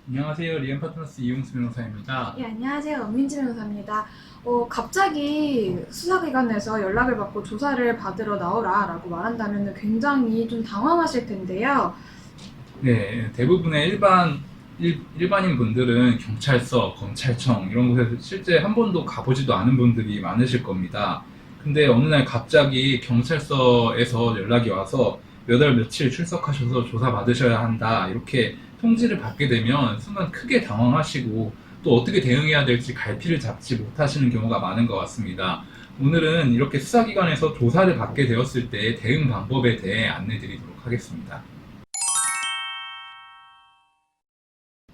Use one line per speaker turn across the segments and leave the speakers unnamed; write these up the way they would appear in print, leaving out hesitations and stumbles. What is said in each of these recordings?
안녕하세요. 리엠파트너스 이용수 변호사입니다.
예, 안녕하세요. 엄민지 변호사입니다. 갑자기 수사기관에서 연락을 받고 조사를 받으러 나오라라고 말한다면 굉장히 좀 당황하실 텐데요.
네, 대부분의 일반인 분들은 경찰서, 검찰청 이런 곳에 실제 한 번도 가보지도 않은 분들이 많으실 겁니다. 근데 어느 날 갑자기 경찰서에서 연락이 와서 몇 월 며칠 출석하셔서 조사 받으셔야 한다 이렇게 통지를 받게 되면 순간 크게 당황하시고 또 어떻게 대응해야 될지 갈피를 잡지 못하시는 경우가 많은 것 같습니다. 오늘은 이렇게 수사기관에서 조사를 받게 되었을 때 대응 방법에 대해 안내 드리도록 하겠습니다.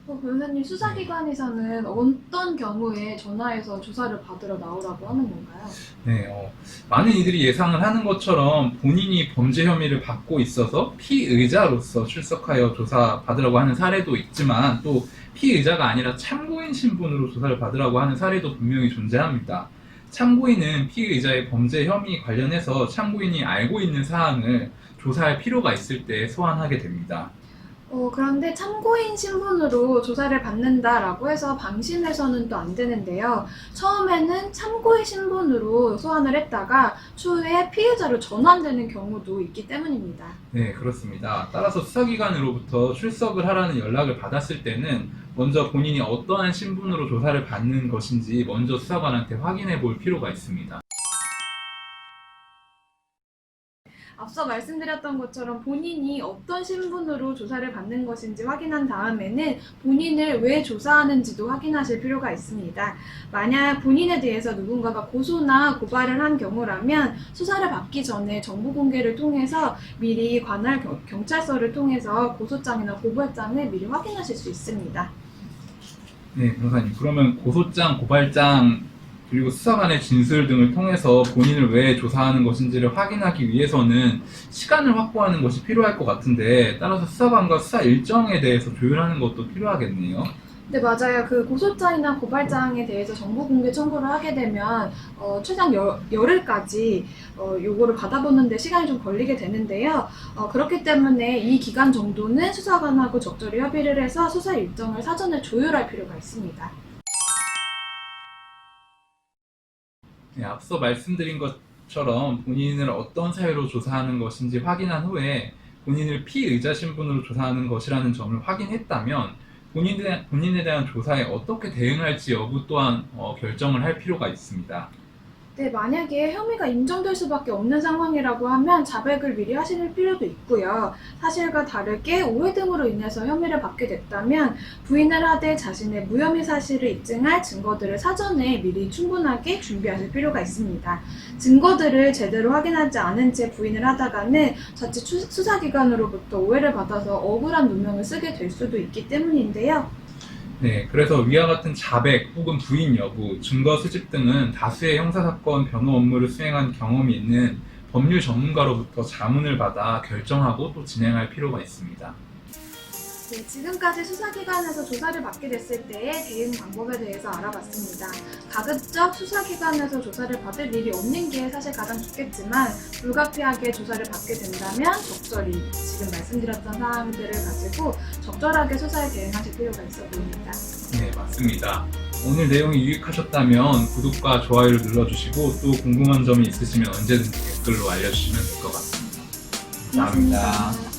변호사님,
네.
수사기관에서는 어떤 경우에 전화해서 조사를 받으러 나오라고 하는 건가요?
네, 많은 이들이 예상을 하는 것처럼 본인이 범죄 혐의를 받고 있어서 피의자로서 출석하여 조사 받으라고 하는 사례도 있지만 또 피의자가 아니라 참고인 신분으로 조사를 받으라고 하는 사례도 분명히 존재합니다. 참고인은 피의자의 범죄 혐의 관련해서 참고인이 알고 있는 사항을 조사할 필요가 있을 때 소환하게 됩니다.
그런데 참고인 신분으로 조사를 받는다라고 해서 방심해서는 또 안 되는데요. 처음에는 참고인 신분으로 소환을 했다가 추후에 피해자로 전환되는 경우도 있기 때문입니다.
네, 그렇습니다. 따라서 수사기관으로부터 출석을 하라는 연락을 받았을 때는 먼저 본인이 어떠한 신분으로 조사를 받는 것인지 먼저 수사관한테 확인해 볼 필요가 있습니다.
앞서 말씀드렸던 것처럼 본인이 어떤 신분으로 조사를 받는 것인지 확인한 다음에는 본인을 왜 조사하는지도 확인하실 필요가 있습니다. 만약 본인에 대해서 누군가가 고소나 고발을 한 경우라면 수사를 받기 전에 정보 공개를 통해서 미리 관할 경찰서를 통해서 고소장이나 고발장을 미리 확인하실 수 있습니다.
네, 변호사님. 그러면 고소장, 고발장, 그리고 수사관의 진술 등을 통해서 본인을 왜 조사하는 것인지를 확인하기 위해서는 시간을 확보하는 것이 필요할 것 같은데, 따라서 수사관과 수사 일정에 대해서 조율하는 것도 필요하겠네요.
네, 맞아요. 그 고소장이나 고발장에 대해서 정보 공개 청구를 하게 되면 최장 열흘까지 요거를 받아보는데 시간이 좀 걸리게 되는데요. 그렇기 때문에 이 기간 정도는 수사관하고 적절히 협의를 해서 수사 일정을 사전에 조율할 필요가 있습니다.
네, 앞서 말씀드린 것처럼 본인을 어떤 사유로 조사하는 것인지 확인한 후에 본인을 피의자 신분으로 조사하는 것이라는 점을 확인했다면 본인에 대한 조사에 어떻게 대응할지 여부 또한 결정을 할 필요가 있습니다.
네, 만약에 혐의가 인정될 수밖에 없는 상황이라고 하면 자백을 미리 하실 필요도 있고요. 사실과 다르게 오해 등으로 인해서 혐의를 받게 됐다면 부인을 하되 자신의 무혐의 사실을 입증할 증거들을 사전에 미리 충분하게 준비하실 필요가 있습니다. 증거들을 제대로 확인하지 않은 채 부인을 하다가는 자칫 수사기관으로부터 오해를 받아서 억울한 누명을 쓰게 될 수도 있기 때문인데요.
네, 그래서 위와 같은 자백 혹은 부인 여부, 증거 수집 등은 다수의 형사사건 변호 업무를 수행한 경험이 있는 법률 전문가로부터 자문을 받아 결정하고 또 진행할 필요가 있습니다.
네, 지금까지 수사기관에서 조사를 받게 됐을 때의 대응 방법에 대해서 알아봤습니다. 가급적 수사기관에서 조사를 받을 일이 없는 게 사실 가장 좋겠지만 불가피하게 조사를 받게 된다면 적절히 지금 말씀드렸던 사항들을 가지고 적절하게 수사에 대응하실 필요가 있어 보입니다.
네, 맞습니다. 오늘 내용이 유익하셨다면 구독과 좋아요를 눌러주시고 또 궁금한 점이 있으시면 언제든지 댓글로 알려주시면 될 것 같습니다. 감사합니다.